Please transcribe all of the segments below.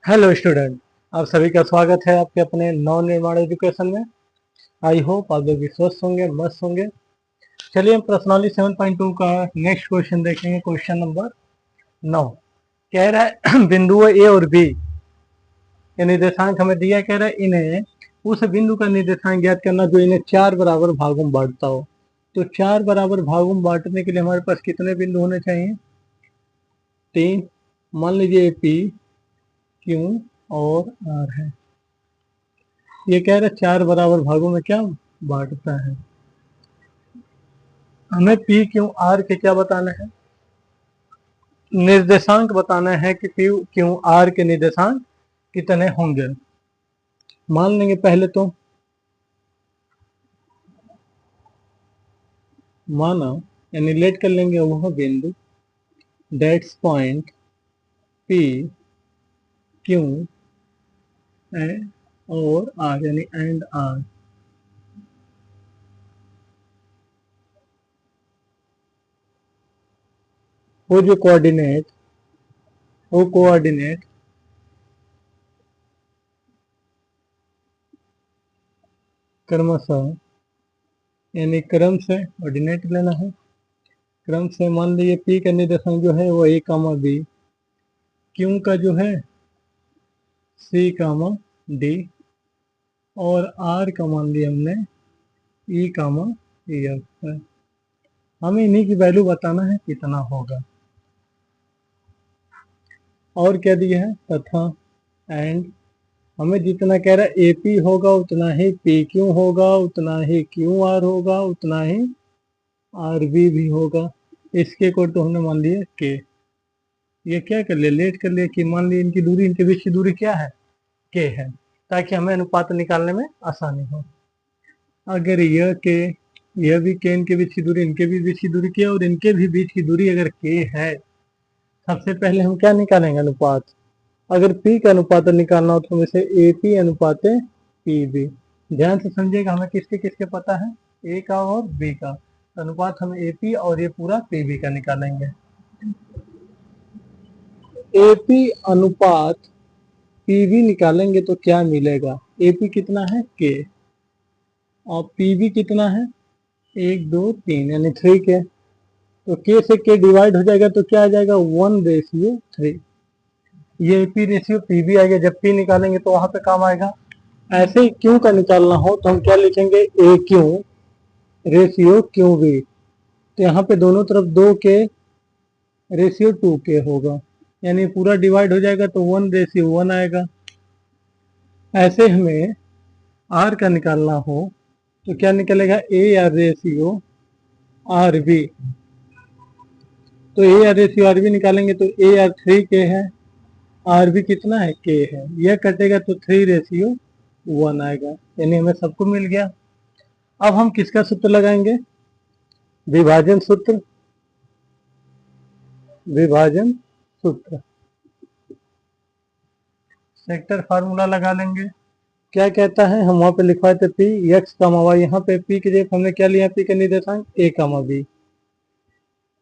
Hello student. आप सभी का स्वागत है आपके अपने नव निर्माण एजुकेशन में। आई होप आप लोग भी स्वस्थ होंगे, मस्त होंगे। चलिए हम प्रश्नावली 7.2 का नेक्स्ट क्वेश्चन देखेंगे। क्वेश्चन नंबर 9 कह रहा है बिंदुओं ए और बी ये निर्देशांक हमें दिया। कह रहा है इन्हें उस बिंदु का निर्देशांक ज्ञात करना जो इन्हें 4 बराबर भागों में बांटता हो। तो 4 बराबर भागों में बांटने के लिए हमारे पास कितने बिंदु होने चाहिए? 3। मान लीजिए पी, क्यू और आर है। ये कह रहा है 4 बराबर भागों में क्या बांटता है। हमें पी क्यू आर के क्या बताना है? निर्देशांक बताना है कि पी क्यू आर के निर्देशांक कितने होंगे। मान लेंगे पहले तो माना यानी लेट कर लेंगे वह बिंदु डेट्स पॉइंट पी क्यू और आर यानी एंड आर। वो जो कोऑर्डिनेट वो कोऑर्डिनेट क्रमशः यानी क्रम से ऑर्डिनेट लेना है। क्रम से मान लीजिए पी का निर्देशांक जो है वो ए कामा बी, क्यू का जो है सी कामा डी और आर का मान लिया हमने ई कामा ई एफ है। हमें इन्हीं की वैल्यू बताना है कितना होगा। और क्या दिया है? तथा एंड हमें जितना कह रहा है एपी होगा उतना ही पी क्यू होगा, उतना ही क्यू आर होगा, उतना ही आर बी भी होगा। इसके को तो हमने मान लिया के। ये क्या कर लिया, लेट कर लिया कि मान लिया इनकी दूरी, इनके बीच की दूरी क्या है? के है, ताकि हमें अनुपात निकालने में आसानी हो। अगर यह भी के, इनके बीच की दूरी, इनके भी बीच की दूरी के और इनके भी बीच की दूरी अगर के है, सबसे पहले हम क्या निकालेंगे? अनुपात। अगर पी का अनुपात निकालना हो तो हमें ए पी अनुपात पी बी। ध्यान से समझिएगा, हमें किसके किसके पता है? ए का और बी का। तो अनुपात हम ए पी और ये पूरा पी बी का निकालेंगे। ए पी अनुपात पी बी निकालेंगे तो क्या मिलेगा? ए पी कितना है? के। और पी बी कितना है? 1 2 3 यानी 3 के। तो के से के डिवाइड हो जाएगा तो क्या आ जाएगा? 1:3। ये पी रेशियो पी भी आएगा। जब पी निकालेंगे तो वहां पे काम आएगा। ऐसे ही क्यू का निकालना हो तो हम क्या लिखेंगे? ए क्यू रेशियो क्यू बी। तो यहाँ पे दोनों तरफ 2 के रेशियो 2 के होगा, यानी पूरा डिवाइड हो जाएगा तो 1:1 आएगा। ऐसे हमें आर का निकालना हो तो क्या निकलेगा? A R ratio R B. तो A R ratio R B निकालेंगे तो ए आर 3 के है, आर भी कितना है? के है। यह कटेगा तो 3:1 आएगा, यानी हमें सबको मिल गया। अब हम किसका सूत्र लगाएंगे? विभाजन सूत्र। विभाजन सूत्र सेक्टर फार्मूला लगा लेंगे। क्या कहता है? हम वहां पे लिखवाए थे पी एक्स कामा वाई, यहाँ पे पी की जगह हमने क्या लिया? पी का निर्देशांक ए कामा बी।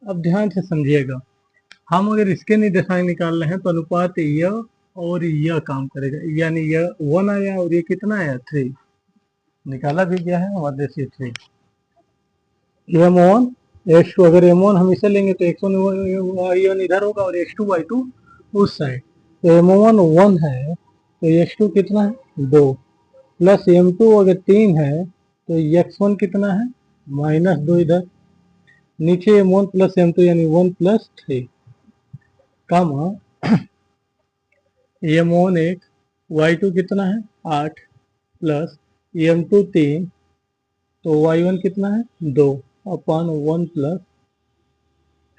अब ध्यान से समझिएगा, हम अगर इसके निर्देशांक निकाल रहे हैं तो अनुपात यह और यह काम करेगा, यानी यह 1 आया और ये कितना आया? 3। निकाला भी गया है हमारे देश 3। m1 x2, अगर m1 हम इसे लेंगे तो x1 y1 इधर होगा और x2 y2 उस साइड। तो m1 1 है तो x2 कितना है? 2 प्लस m2 अगर 3 है तो x1 कितना है? -2 इधर। नीचे m1 प्लस m2 यानी 1 + 3 कामा m1 1 y2 कितना है? 8 प्लस m2 3 तो y1 कितना है? 2 अपॉन 1 +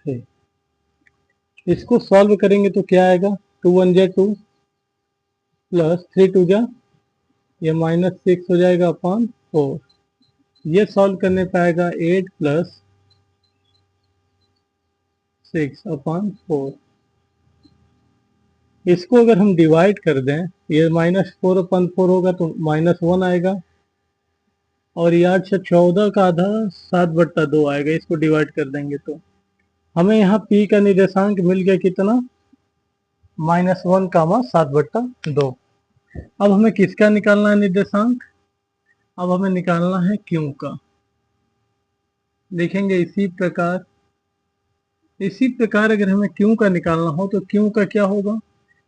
3। इसको सॉल्व करेंगे तो क्या आएगा? 2 1 जा 2 प्लस 3 2 जा ये -6 हो जाएगा अपॉन 4। ये सॉल्व करने पे आएगा 8 + 6 अपॉन 4। इसको अगर हम डिवाइड कर दें, ये -4 अपॉन 4 होगा तो -1 आएगा और ये 8 से 14 का आधा 7/2 आएगा। इसको डिवाइड कर देंगे तो हमें यहाँ P का निर्देशांक मिल गया कितना? -1 कामा 7/2। अब हमें किसका निकालना है निर्देशांक? अब हमें निकालना है क्यू का। देखेंगे इसी प्रकार अगर हमें क्यू का निकालना हो तो क्यू का क्या होगा?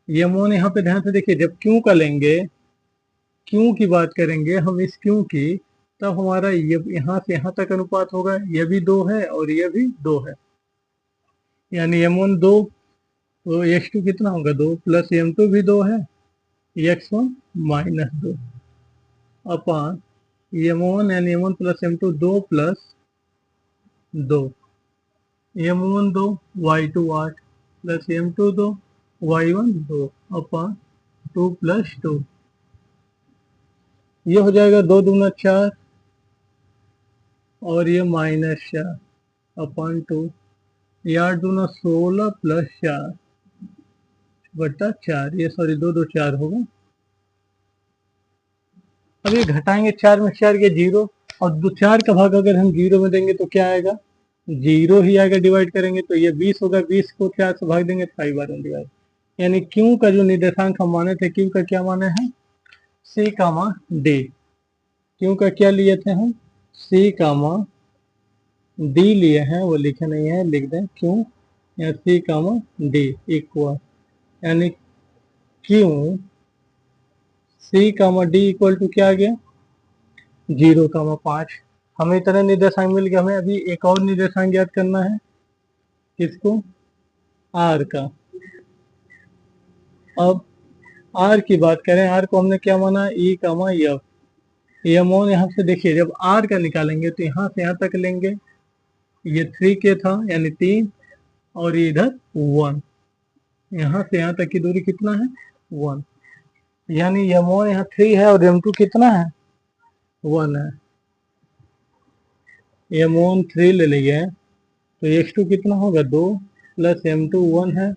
यमोन यहाँ पे ध्यान से देखिए, जब क्यू का लेंगे, क्यू की बात करेंगे हम इस क्यू की, तब हमारा ये यहाँ से यहाँ तक अनुपात होगा, ये भी 2 है और ये भी 2 है, यानी m1 2, तो x2 कितना होगा? 2 प्लस m2 भी 2 है, x1 -2 अपान m1 यानी m1 plus m2 2 plus 2, m1 2 y2 8 plus m2 2 y1 2 अपान 2 प्लस 2, ये हो जाएगा 2 दूना 4 और ये -4 अपान 2, ये 8 दूना 16 प्लस 4 बटा 4, ये सॉरी 2 2 4 होगा। अब ये घटाएंगे 4 में 4 ये 0, और 4 का भाग अगर हम 0 में देंगे तो क्या आएगा? 0 ही आएगा। डिवाइड करेंगे तो ये 20 होगा, 20 को 4 से भाग देंगे तो 5 बार डिवाइड, यानी क्यू का जो निर्देशांक हम माने थे, क्यू का क्या माने हैं? सी कामा डी। क्यू का क्या लिए थे हम? सी कामा डी लिए हैं, वो लिखे नहीं है, लिख दें क्यू या सी कामा डी इक्वल, यानी Q C comma D equal to क्या आ गया? 0,5। हमें इतना निर्देशांक मिल गया। हमें अभी एक और निर्देशांक ज्ञात करना है, किसको? आर का। अब आर की बात करें, आर को हमने क्या माना? ई कामा एफ। यमोन यहाँ से देखिए, जब आर का निकालेंगे तो यहाँ से यहाँ तक लेंगे, ये 3k था यानी 3, और ये इधर 1, यहाँ से यहाँ तक की दूरी कितना है? 1, यानी यमोन यहाँ 3 है और m2 कितना है? 1 है। m1 3 ले लिए तो x2 कितना होगा? 2 प्लस m2 1 है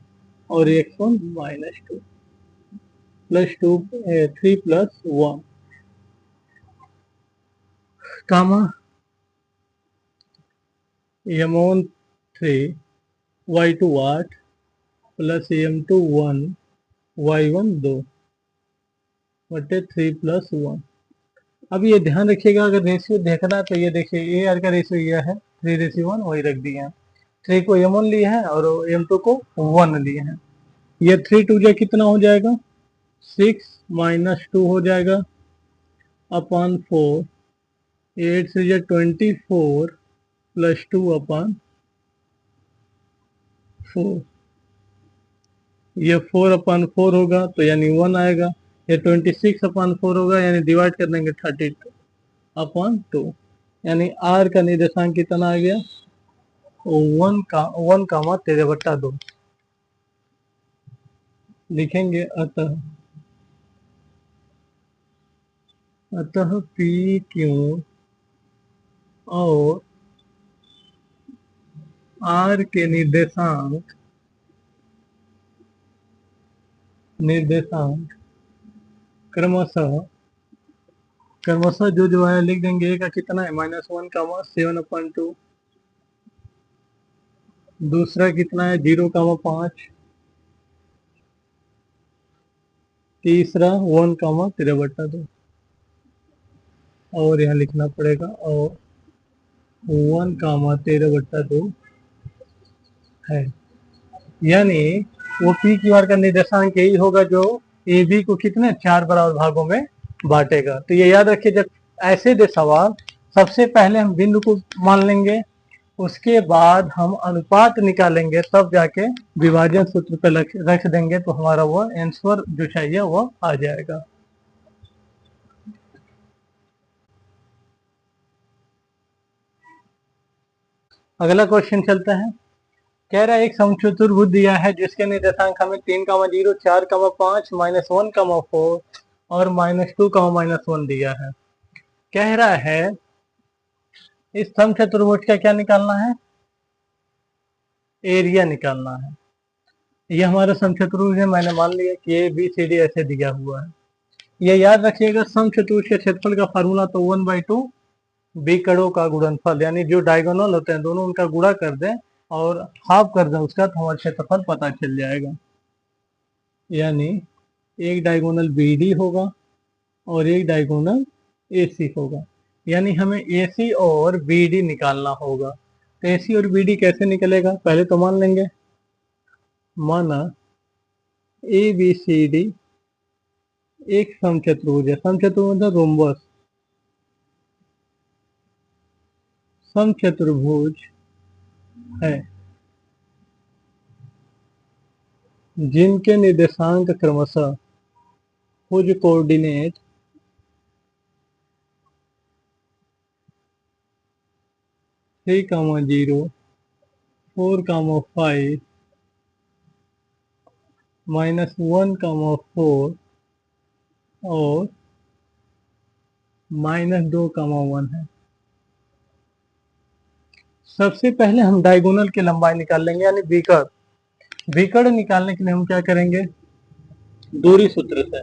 और x1 -2 प्लस 2 3 प्लस 1 कामा m1 3 y2 8 plus m2 1 y1 2 बटे 3 प्लस 1। अब ये ध्यान रखिएगा, अगर रेशियो देखना है तो ये देखिए, ए आर का रेशियो ये है 3:1, वही रख दिए हैं। 3 को m1 लिए हैं और m2 को 1 लिए हैं। ये 3 2 जा कितना हो जाएगा? 6 -2 हो जाएगा अपान 4, 8 से 24 प्लस 2 अपान 4, ये 4 अपान 4 होगा तो यानी 1 आएगा। ये 26 अपान 4 होगा, यानी डिवाइड कर देंगे 32 अपान 2, यानी आर का निर्देशांक कितना आ गया? 1 कामा 13/2 लिखेंगे। अतः पी क्यू और आर के निर्देशांक क्रमशः जो है लिख देंगे। ए का कितना है? -1 कामा 7/2, दूसरा कितना है? 0,5, तीसरा 1 कामा 13/2, और यहाँ लिखना पड़ेगा और 1 कामा 13/2 है, यानी वो पी क्यू आर का निर्देशांक यही होगा जो ए बी को कितने 4 बराबर भागों में बांटेगा। तो ये याद रखिए, जब ऐसे दे सवाल, सबसे पहले हम बिंदु को मान लेंगे, उसके बाद हम अनुपात निकालेंगे, तब जाके विभाजन सूत्र पे रख देंगे तो हमारा वो आंसर जो चाहिए वो आ जाएगा। अगला क्वेश्चन चलता है। कह रहा है एक समचतुर्भुज दिया है जिसके निर्देशांक हमें 3,0, 4,5, -1,4 और -2,-1 दिया है। कह रहा है इस समचतुर्भुज का क्या निकालना है? एरिया निकालना है। ये हमारा समचतुर्भुज है, मैंने मान लिया कि ए बी सी डी ऐसे दिया हुआ है। ये याद रखिएगा, समचतुर्भुज के क्षेत्रफल का फार्मूला तो 1/2 बी कड़ों का गुणनफल, यानी जो डायगोनल होते हैं दोनों उनका गुणा कर दें और हाफ कर दें उसका, तो हमारा क्षेत्रफल पता चल जाएगा। यानी एक डायगोनल बी डी होगा और एक डायगोनल ए सी होगा। यानी हमें ए सी और बी डी निकालना होगा। तो ए सी और बी डी कैसे निकलेगा, पहले तो मान लेंगे, माना ए बी सी डी एक समचतुर्भुज है। समचतुर्भुज मतलब रोम्बस। समचतुर्भुज है जिनके निर्देशांक क्रमशः भुज कोऑर्डिनेट 3, 0, 4, 5, -1, 4 और -2, 1 है। सबसे पहले हम डायगोनल की लंबाई निकाल लेंगे, यानी विकर्ण। विकर्ण निकालने के लिए हम क्या करेंगे, दूरी सूत्र से,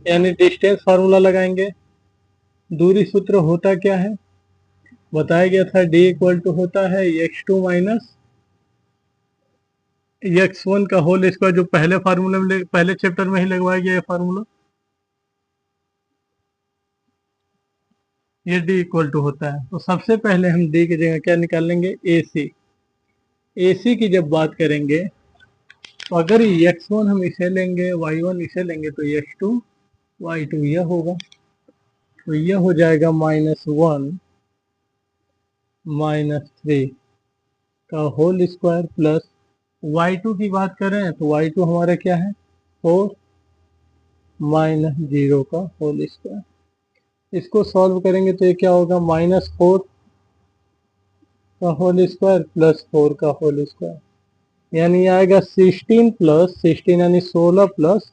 यानी डिस्टेंस फार्मूला लगाएंगे। दूरी सूत्र होता क्या है, बताया गया था, d इक्वल टू होता है x2 माइनस x1 का होल स्क्वायर, जो पहले फार्मूले में पहले चैप्टर में ही लगवाया गया ये फार्मूला। ये d इक्वल टू होता है। तो सबसे पहले हम d की जगह क्या निकाल लेंगे, AC। AC की जब बात करेंगे तो अगर x1 हम इसे लेंगे, y1 इसे लेंगे, तो x2 y2 यह होगा। तो यह हो जाएगा -1 -3 का होल स्क्वायर प्लस y2 की बात करें तो y2 हमारा क्या है, 4 -0 का होल स्क्वायर। इसको सॉल्व करेंगे तो ये क्या होगा, -4 का होल स्क्वायर प्लस 4 का होल स्क्वायर, यानी आएगा 16 + 16 यानी 16 +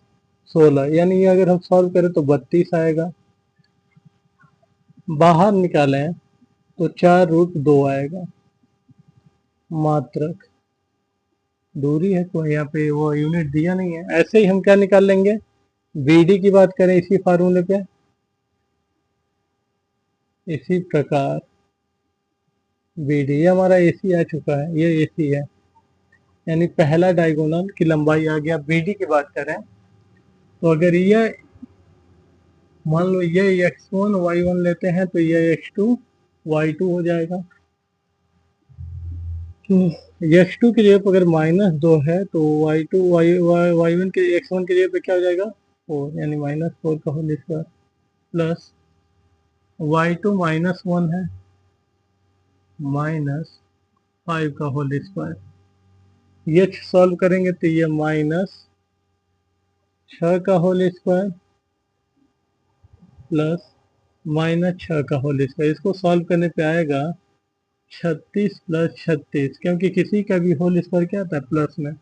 16, यानी अगर हम सॉल्व करें तो 32 आएगा। बाहर निकालें तो 4√2 आएगा। मात्रक दूरी है तो यहाँ पे वो यूनिट दिया नहीं है। ऐसे ही हम क्या निकाल लेंगे, BD की बात करें इसी फार्मूले पे, इसी प्रकार BD ये हमारा AC आ चुका है, ये AC है, यानी पहला डायगोनल की लंबाई आ गया। BD की बात करें तो अगर ये मान लो ये x1 y1 लेते हैं तो ये x2 y2 हो जाएगा। तो x2 की जगह पर अगर -2 है तो y2 y1 के x1 की जगह पे क्या हो जाएगा, 4, यानी -4 का होल स्क्वायर प्लस y2 -1 है, -5 का होल स्क्वायर। ये सॉल्व करेंगे तो ये -6 का होल स्क्वायर प्लस -6 का होल स्क्वायर। इसको सॉल्व करने पे आएगा 36 + 36, क्योंकि किसी का भी होल स्क्वायर क्या आता है, प्लस में,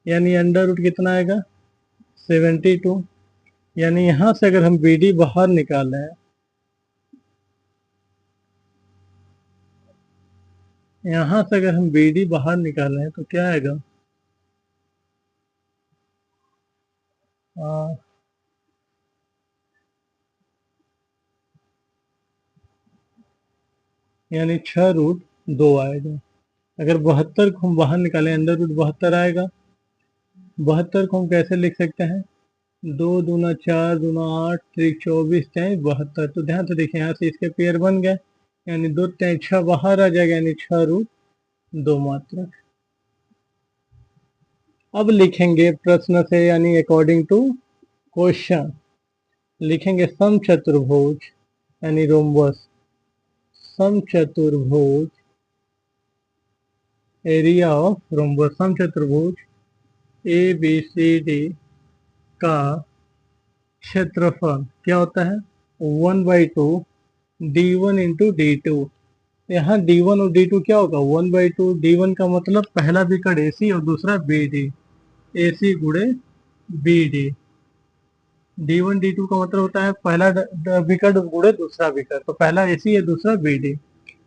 यानी अंडर रूट कितना आएगा, 72। यानी यहाँ से अगर हम BD बाहर निकालें, यहाँ से अगर हम BD बाहर निकालें तो क्या आएगा, यानी 6√2 आएगा। अगर 72 को हम बाहर निकालें, अंडर रूट 72 आएगा। 72 को हम कैसे लिख सकते हैं, 2 दूना 4 दूना 8 3 24 3 72। तो ध्यान से देखिए, यहाँ से इसके पेयर बन गए, यानी 2 3 6 बाहर आ जाएगा, यानी 6√2 मात्रक। अब लिखेंगे प्रश्न से, यानी अकॉर्डिंग टू क्वेश्चन लिखेंगे समचतुर्भुज, यानी रोम्बस। समचतुर्भुज, एरिया ऑफ रोम्बस, समचतुर्भुज ABCD का क्षेत्रफल क्या होता है, 1/2 D1 × D2। यहाँ D1 और D2 क्या होगा, 1/2। D1 का मतलब पहला विकर्ण AC और दूसरा BD, AC गुणे BD। D1 D2 का मतलब होता है पहला विकर्ण गुणे दूसरा विकर्ण, तो पहला AC है दूसरा BD।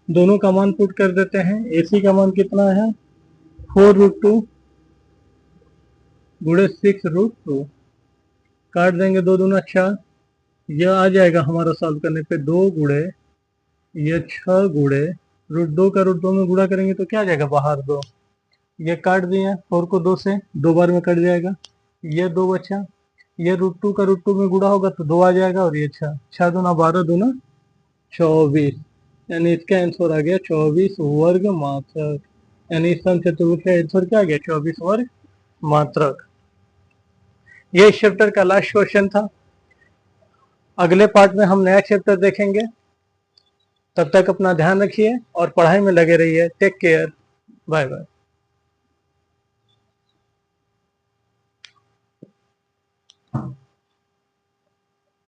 दोनों का मान पुट कर देते हैं। AC का मान कितना है, 4√2 गुणे 6√2, काट देंगे, 2 दूना 4, यह आ जाएगा हमारा सॉल्व करने पे 2 गुणे ये 6 गुणे √2 का √2 में गुणा करेंगे तो क्या आ जाएगा, बाहर 2, ये काट दिए, 4 को 2 से 2 बार में कट जाएगा, ये 2 बचा, ये √2 का √2 में गुणा होगा तो 2 आ जाएगा, और ये 6, 6 दूना 12 दूना 24, यानी इसका आंसर आ गया 24 वर्ग मात्रक। यानी इस सम चतुर्भुज का आंसर क्या आ गया? 24 वर्ग मात्रक। ये इस चैप्टर का लास्ट क्वेश्चन था। अगले पार्ट में हम नया चैप्टर देखेंगे। तब तक अपना ध्यान रखिए और पढ़ाई में लगे रहिए। Take care, bye bye.